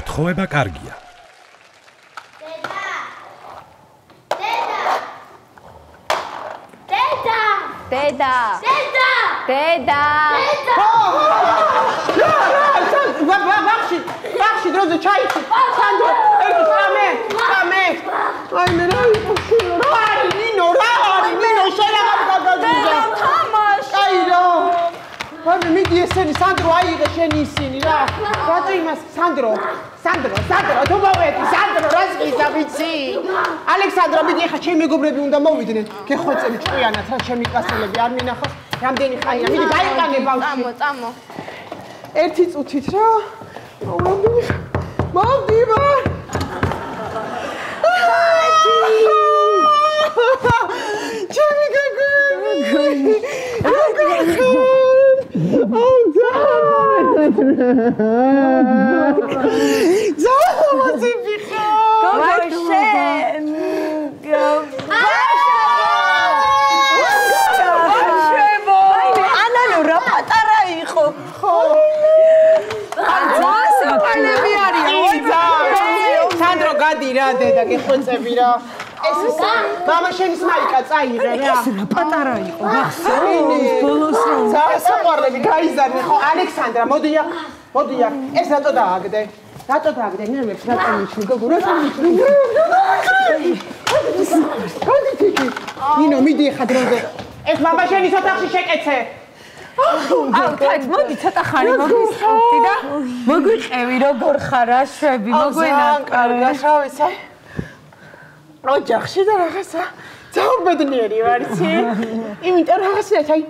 გათხოვება კარგია. დედა. ბახში დროზე ჩაიცი. სანდრო, კამე. აი მე რა არის? ნინო, შეიძლება გაგაგიზა. აი რა. ვამე მიდი ესენი სანდრო აიღე შენი ისინი რა. რატო იმას სანდრო, თუ მოვედი, სანდრო რას გიზა ვიცი? ალექსანდრო მიდი ახლა ჩემი მეგობრები უნდა მოვიდნენ. გეხვეწები ჭკვიანად რა ჩემი კასელები არ მინახავს. რამდენი ხანია? მიდი გაიყანე ბავშვი. წამო. ერთი წუთით რა. მოვდივარ. ჩემი გოგო. გადირა დედა გეხვეწები რა ეს მამა შენის მაიკა წაიღე რა ეს რა პატარა იყო გახსოვს ბოლოს რა საყვარლები გაიზარდე ხო ალექსანდრა მოდი აქ ეს რატო დააგდე ნერვებს რატო მიჩნი გოგო რატო მიჩნი გადი თიკი ნინო მიდი ხა დროზე ეს მამა შენის ოთახში შეკეცე აუ თაით მოდი ცოტა ხანი მოგისხდი და მოგვიყევი როგორ ხარ აშვები მოგვენა კარგა შავისა ოჯახში და რაღაცა ძაუბედნიერი ვარ იცი იმიტომ რაღაცა აი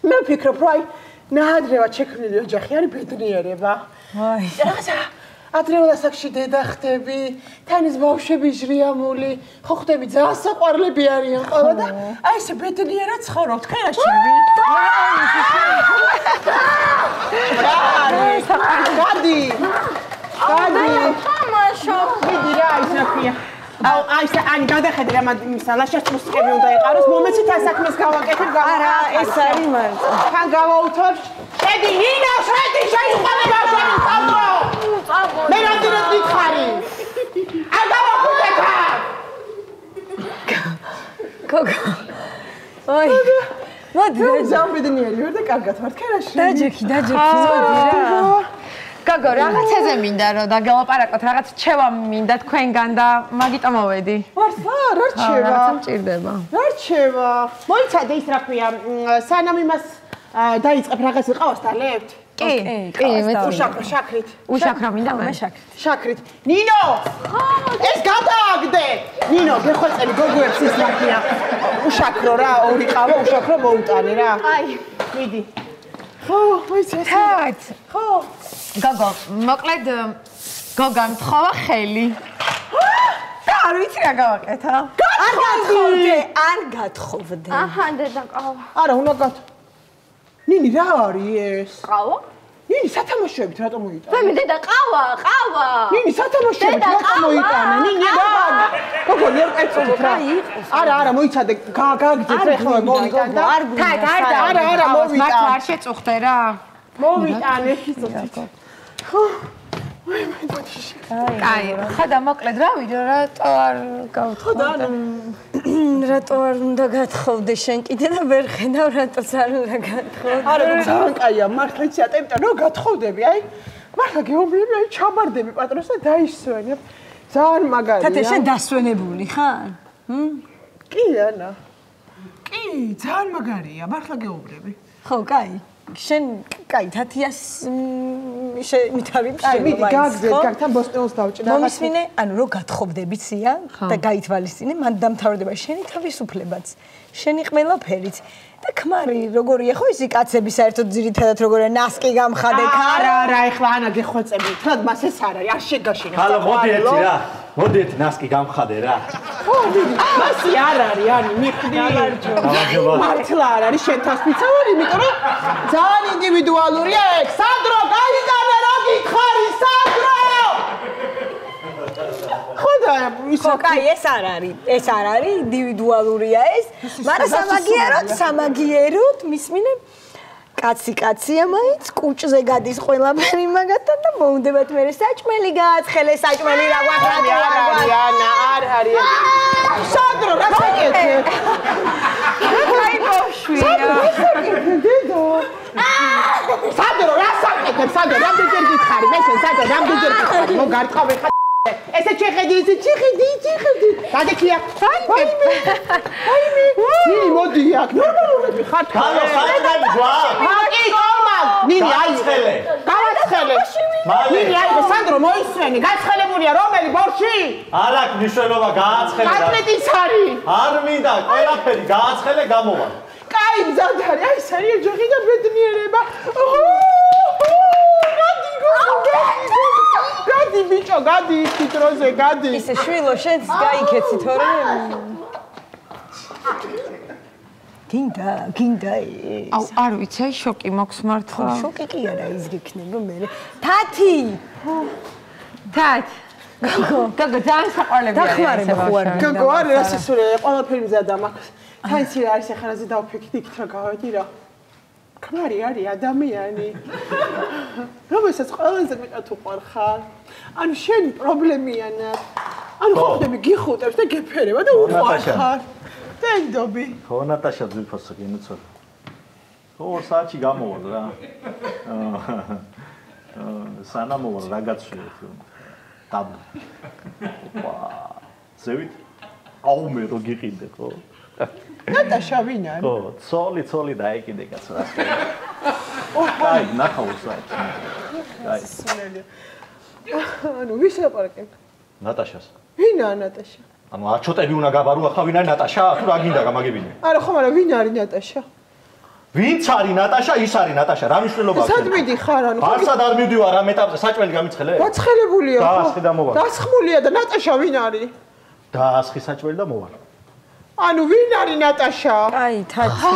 მე ვფიქრობ რომ აი ნაადრევად შექმნილი ოჯახი არის ბედნიერება აი რაღაცა ადრეულ ასაკში დედა ხდები თანის ბავშვები ჟრიამული ხო ხდები ძალიან საყვარლები არიან ყველა და აი ესე ბედნიერად ცხოვრობ თქვენ აშვები გადი თამაშო მიდი რა ის რა ქვია აი ეს ani გადახედე რა მისა ლაშაშტუსკები უნდა ეყაროს მომეცით ამ საქმეს გავაკეთებ არა ეს არის მარტო თან გავაუთებ შედი ნინა შედი შეიყვანე ბავშვები წამო მე რამდენად გითხარი არ გავაკეთე გოგო ой მოდი ზამბედნიერი ვარ და კარგად ვარ ქერაში დაჯექი გოგო რაღაცაზე მინდა რომ დაგელაპარაკოთ რაღაც რჩევა მინდა თქვენგან და მაგიტომ მოვედი ვარსა რა რჩევა რაღაცა მჭირდება რა რჩევა მოიცადე ის რა ქვია სანამ იმას დაიწყებ რაღაც ვიყავას დალებთ კი მე უშაქრით უშაქრა მინდა მე შაქრით ნინო ეს გადააგდე ნინო გეხვეწები გოგოებს ის ნახია უშაქრო რა ორი ყავა უშაქრო მოუტანე რა აი მიდი ხო მოიცადე თათ ხო გოგო მოკლედ გოგამ თხოვა ხელი და არ ვიცი რა გავაკეთა არ გათხოვდე აჰა დედა ყავა არა უნდა გათ ნინი რა არის ეს ყავა ნინი სათამაშოებით რატომ მოიტანე მე დედა ყავა ნინი სათამაშოებით რატომ მოიტანე ნინი რა გოგო ნერ ეცოდით რა არა მოიცადე გაგაგძეთ რა ხო მოვიტანე და არა მოვიტანე მათ არ შეწუხდე რა მოვიტანე ისწორეთ ხო აი ხადა მოკლედ რა ვიდეო რატო არ გავთხოვდა რატო არ უნდა გათხოვდე შენ კიდე და ვერ ხედავ რატოც არ უნდა გათხოვდე არა ძალიან კაია მართლა იცი ატემპტა რო გათხოვდები აი მართლა გეუბნები აი ჩაბარდები პატრონს და დაისვენებ ძალიან მაგარია თათე შენ დასვენებული ხარ კი ანა კი ძალიან მაგარია მართლა გეუბნები ხო კაი შენ კაი თათიას მითავი აი მიდი გაგზეთ გაგთან ბოსტონს დავჭირდა მომისმინე ანუ რო გათხოვდები ცია და გაითვალისწინე მან დამთავრდება შენი თავისუფლებაც შენი ყველაფერიც და ქმარი როგორია ხო ისი კაცები საერთოდ ძირითადად როგორია ნასკი გამხადე არა ეხლა ანა გეხვეწები თქო მას ეს არ არის არ შეგაშინა ხალო მოდი ერთი ნასკი გამხადე რა ხო მიდი მასი არ არის ანი მიხდი მართლა არ არის შენ თასფიცა ვარ იმიტომ რომ ძალიან ინდივიდუალურია ეგ სანდრო გაიგანე რა გითხარი სანდრო ხოდა ხო კაი ეს არ არის ინდივიდუალურია ეს მაგრამ სამაგიეროდ მისმინე კაცია მაინც კუჭზე გადის ყველაფერი მაგათთან და მოუნდებათ მე საჭმელი გააცხელე საჭმელი რა გვაქვს ანა არ არის სადრო რა საკეთე აი ბავშვია სადრო რა საკეთე სადრო რამდენჯერ გითხარი მე შენ სადრო რამდენჯერ გითხარი მოგარტყავე ხა ესე ჩეხედი გადექია აიმე მოდი აქ ნორმალურად ხარ კალო საჭმელი გვაქვს მაგი ნორმალ ნინი აიცხელე გააცხელე ნინი აი სანდრო მოისვენი გაცხელებულია რომელი ბორში არ აქვს მნიშვნელობა გააცხელე და კატლეტის არის არ მინდა ყველაფერი გააცხელე გამოვა კაი მზად არის აი სერიოზ ჯოხი და ბედნიერება გადი ბიჭო გადი იქ დროზე გადი ისე შვილო შენც გაიქეცი თორე გინდა აუ არ ვიცი აი შოკი მაქვს მართლა შოკი კი არა ის გიქნება მე თათი გოგო ძალიან საყვარლებია დახმარება ხო არ გოგო არის რა სისულელე ყველაფერი მზადა მაქვს თანცი რა არის ახლა ზე დავფიქრდი იქით რა გავედი რა ქმარი არის ადამიანი რომელსაც ყველაზე მეტად უყვარხარ ანუ შენი პრობლემიანად ანუ ხოდები გიხუტებს და გეფერება და უყვარხარ დენდობი ხო ნატაშა ძვირფასო გინუცო ხო საათი გამოვალ რა სანამოვალ რა გაცვლეთ დაბ ვა ზევით აუ მე რო გიყიდე ხო ნატაშა ვინ არის ხო ცოლი დაეკიდე კაცო რა აი ნახავ საათი აი სულელი ანუ ვის აპარაკებ ნატაშას ვინაა ნატაშა ანუ აჩოტები უნდა გაბარო ახლა ვინ არის ნატაშა თუ რა გინდა გამაგებინე არა ხო მაგრამ ვინ არის ნატაშა ვინც არის ნატაშა ის არის ნატაშა რა მნიშვნელობა აქვს სად მიდიხარ ანუ არსად არ მივდივარ ამ ეტაპზე საჭმელი გამიცხელე გაცხელებულია ხო დაასხი და მოვალ დასხმულია და ნატაშა ვინ არის დაასხი საჭმელი და მოვალ ანუ ვინ არის ნატაშა აი თათი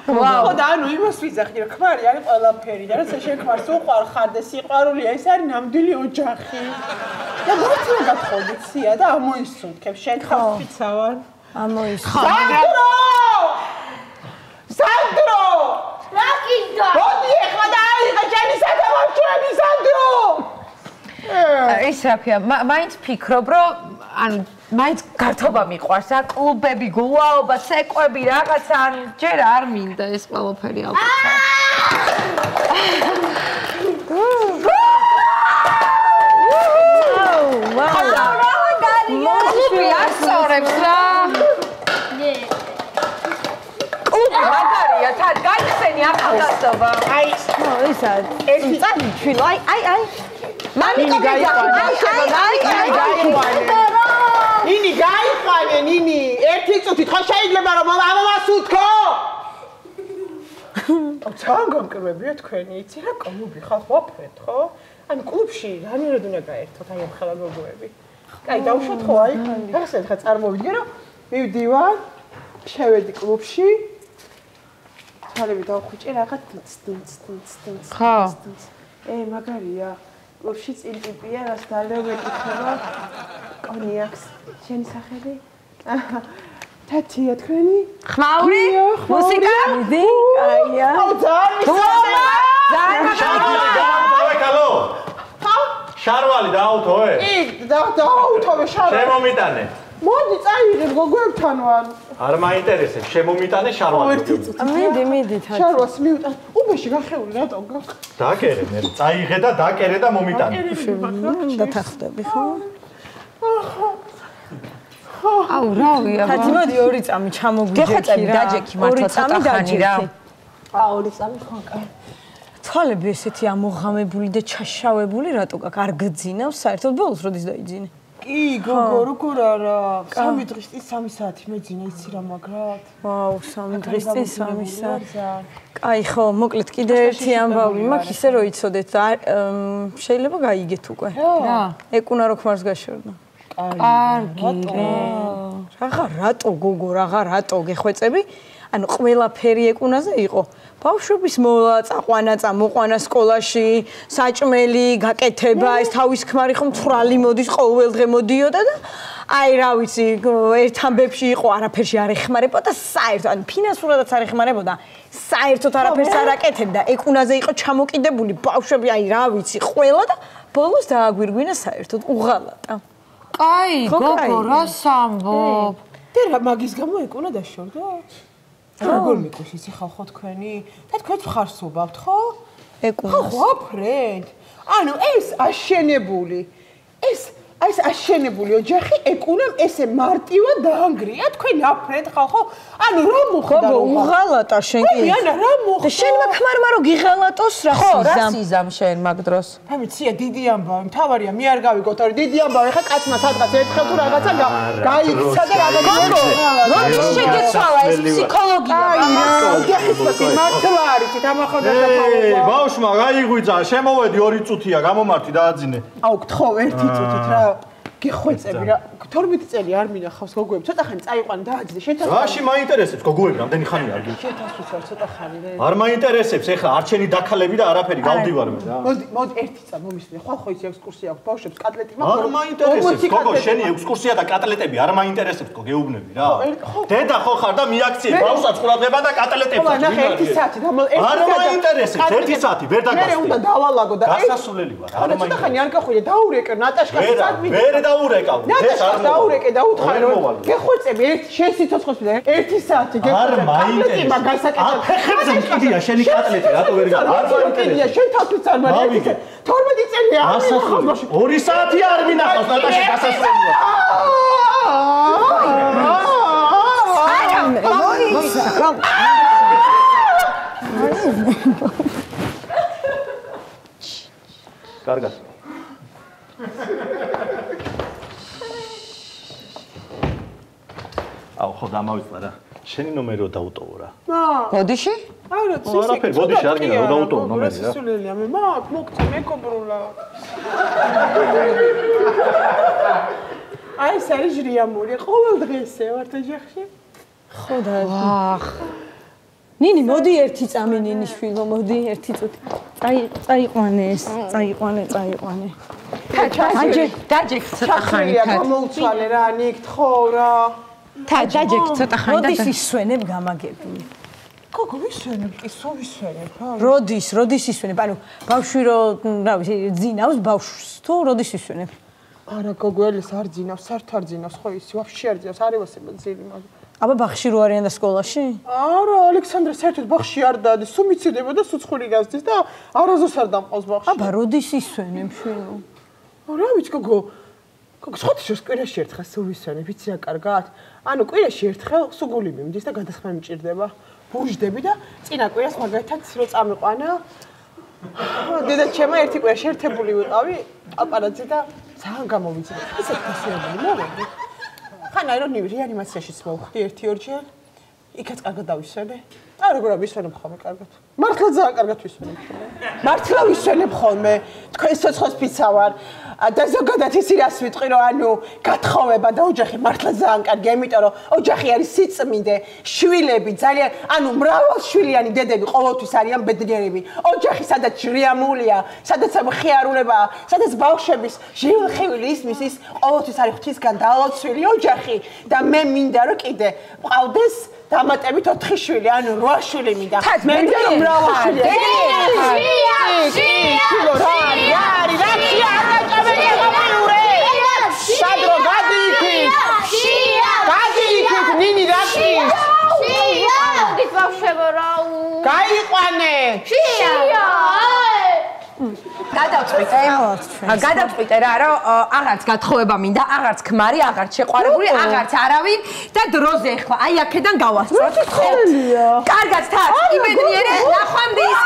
ხო და ანუ იმას ვიზახი რომ ქმარი არის ყველაფერი და როცა შენ ქმარს უყვარხარ და სიყვარულია ეს არის ნამდვილი ოჯახი და მოიცა გათხოვდით სია და ამოისუნთქებ შენ ხარ ფიცავარ სანდრო რა კიდო მოდი ეხლა და აიღე შენი სათამაშოები სანდრო ის რა ქვია მაინც ფიქრობ რომ ანუ მაინც გართობა მიყვარს რა კლუბები გულაობა ცეკვები რაღაცა ანუ ჯერ არ მინდა ეს ყველაფერი ალბათ კლუბი ასწორებს რა კლუბი მაგარია თან გაიხსენი ახალგაზრდობა აი ის არის ერთი წამი ჩვილო აი ნინი გაიყვანე ნინი ერთი წუთით ხო შეიძლება რომ ამოვასუთქო თან გამკრებია თქვენი იცი რა კლუბი ხალხ ვაფრეთ ხო ანუ კლუბში რანერად უნდა გაერთოთ აი ამ ხელა გოგოები კაი დავუშვათ ხო აი ახლა ხა წარმოვიდგე რომ მივდივარ შევედი კლუბში თვალები დავხვიჭე რაღაც ხო მაგარია კლუბში წინტიპია რას დალევ ეკითხება კონიაქს შენი სახელი თათია თქვენი ხმაური მუსიკა აია კალო შარვალი დააუთოე დააუთოვე შარვალი შემომიტანე მოდი წაიღებ გოგოებთან ვარ არ მაინტერესებს შემომიტანე შარვალი მიდი თათი შარვას მივტან უბეში გახეული რატო გაქვს დაკერე მე წაიღე და დაკერე და მომიტანე დათახდები ხო აუ რავია თათი მოდი ორი წამი ჩამოგვიჯექი რა დაჯექი მართლა ცოტა ხანი რა ორი წამი ხო კაი თვალები ესეთი ამოღამებული და ჩაშავებული რატო გაქვს არ გძინავს საერთოდ ბოლოს როდის დაიძინე კი გოგო როგორ არა 3 დღის წინ 3 საათი მეძინა იცი რა მაგრად ვაუ 3 დღის წინ 3 საათი კაი ხო მოკლედ კიდე ერთი ამბავი მაქვს ისე რომ იცოდეთ შეიძლება გაიგეთ უკვე რა ეკუნა რო ქმარს გაშორდა კარგი რაღა რატო გოგო რაღა რატო გეხვეწები ანუ ყველაფერი ეკუნაზე იყო ბავშვობის მოლა წაყვანა წამოყვანა სკოლაში საჭმელი გაკეთება ეს თავის ქმარი ხომ თვრალი მოდის ყოველდღე მოდიოდა და აი რა ვიცი ერთ ამბებში იყო არაფერში არ ეხმარებოდა საერთოდ ანუ ფინანსურადაც არ ეხმარებოდა საერთოდ არაფერს არ აკეთებდა. ეკუნაზე იყო ჩამოკიდებული ბავშვები, აი რა ვიცი, ყველა და ბოლოს დააგვირგვინა საერთოდ უღალატა. კაი, გოგო, რა სამბობ? და რა მაგის გამო ეკუნა დაშორდა? როგორ მიყვის ისი ხალხო თქვენი? და თქვენც ხარს უბავთ, ხო? ეკუნა. ხო, აფრედ. ანუ ეს აშენებული. ეს აშენებული ოჯახი ეკუნამ ესე მარტივად დაანგრია თქვენ აფრედ ხალხო? ანუ რა მოხდა? გოგო, უღალატა შენ კი. ანა რა მოხდა? და შენ მაგხმარმა რომ გიღალატოს რა ხო, რა სიზამ. სიზამ შენ მაგ დროს? ამიცია დიდი ამბავი, მთავარია მე არ გავიგოთ, ორი დიდი ამბავი, ხა კაცმა სადღაც ერთხელ თუ რაღაცა გაიქცა და რაღაცა რომ შეგეცვალა ეს ფსიქოლოგია. მართლა არის თამახოდა და ბავშვმა გაიღვიძა, შემოვედი 2 წუთია, გამომართი დააძინე. აუ გთხოვ 1 წუთით რა გეხვეწები რა 12 წელი არ მინახავს გოგოები ცოტა ხანი წაიყვან დააძინე შენ რაში მაინტერესებს გოგოები რამდენი ხანია არ გიქ შეთასვისარ ცოტა ხანი რა არ მაინტერესებს ეხლა არჩენი დაქალები და არაფერი გავდივარ მე რა მოდი ერთი წა მომისმე ხო ის ექსკურსია აქვს ბავშვებს კატლეტი არ მაინტერესებს გოგო შენი ექსკურსია და კატლეტები არ მაინტერესებს გოგო გეუბნები რა დედა ხო ხარ და მიაქციე ბავშვს ყურადღება და კატლეტებს ხო ნახე ერთი საათი არ მაინტერესებს ერთი საათი ვერ დაგასწრე მე უნდა დავალაგო და გასასვლელი ვარ არ მაინტერესებს ცოტა ხანი არ გახვიდე დაურეკე ნატაშკას სადმი ვერ დაურეკავ ეს არ დაურეკე და უთხარი რომ გეხვეწები შენ სიცოცხლეს და 1 საათი გეხვეწები არ მაინტერესებს აფეხებზე მკიდია შენი კატლეტი რატო ვერ გავა არ მაინტერესებს შენ თავთვის არ მაინტერესებს 12 წელი არ მინახავს 2 საათი არ მინახავს ნატაშა გასასვლელი კარგად აუ ხო დამავიწყდა რა შენი ნომერი რო დაუტოვო რა ბოდიში? არა არაფერი ბოდიში არ გინდა რო დაუტოვო ნომერი რა სულელია მე მაგ მოგწე მეკობრულა აი ეს არის ჟრიამური ყოველ დღესე ვართ ოჯახში ხო და ნინი მოდი ერთი წამი ნინი შვილო მოდი ერთი წუთი წაიყვანე ეს წაიყვანე დაჯექ ცოტა ხანი ჩახრია გამოუცვალე რა ნიკ თხოვ რა დაჯექ ცოტა ხანი და როდის ისვენებ გამაგებული გოგო ვისვენებ კი სულ ვისვენებ რა როდის ისვენებ ანუ ბავშვი რო რა ვიცი ძინავს ბავშვს თუ როდის ისვენებ არა გოგო ელის არ ძინავს საერთოდ არ ძინავს ხო ისი ვაფშე არ ძინავს არ ევასება ძილი მაგრამ აბა ბაღში რო არიან და სკოლაში? არა, ალექსანდრე საერთოდ ბაღში არ დადის, სულ მიცედება და სუცხური გასდის და არაზოს არ დამყავს ბაღში. აბა როდის ისვენებ შვილო? რა ვიცი გოგო. გოგო, ხოთიშოს კვირაში ერთხელ სულ ვისვენებ, იცი რა კარგად? ანუ კვირაში ერთხელ სუგული მიმდის და გადასხმა მიჭირდება. ბუჟდები და წინა კვირას მაგალითად რო წამიყვანა. დედა ჩემა ერთი კვირაში ერთებული ვიყავი, პაპარაძე და ძალიან გამოვიცი. ისეთ გასვენებული მოვედი. ხან აი რომ რეანიმაციაშიც მოვხდი 1-2 ჯერ. იქაც კარგად დავისვენე. აი როგორ ვისვენებ ხოლმე კარგად. მართლა ძალიან კარგად ვისვენებ. მართლა ვისვენებ ხოლმე. თქვენ სოცხოს ფიცა ვარ. და ზოგადად ისი რას ვიტყვი რომ ანუ გათხოვება და ოჯახი მართლა ძალიან კარგია, იმიტომ რომ ოჯახი არის სიწმინდე, შვილები ძალიან ანუ მრავალშვილიანი დედები ყოველთვის არიან ბედნიერები. ოჯახი სადაც ჟრიამულია, სადაც მხიარულებაა, სადაც ბავშვების ჟილხივილი ისმის ის ყოველთვის არის ღვთისგან დალოცვილი ოჯახი და მე მინდა რომ კიდე მყავდეს დამატებით 4 შვილი, ანუ 8 შვილი მინდა. მე მინდა რომ მრავალშვილი. სადრო გადიიქით. გადიიქით ნინი რაკი. გით ბავშვებო რა. გაიყვანე. გადავწყვიტე რა რომ აღარც გათხოვება მინდა, აღარც ქმარი, აღარც შეყვარებული, აღარც არავინ და დროზე ახლა აი აქედან გავასწროთ. კარგად თან, იბედნიერე, ნახვამდის.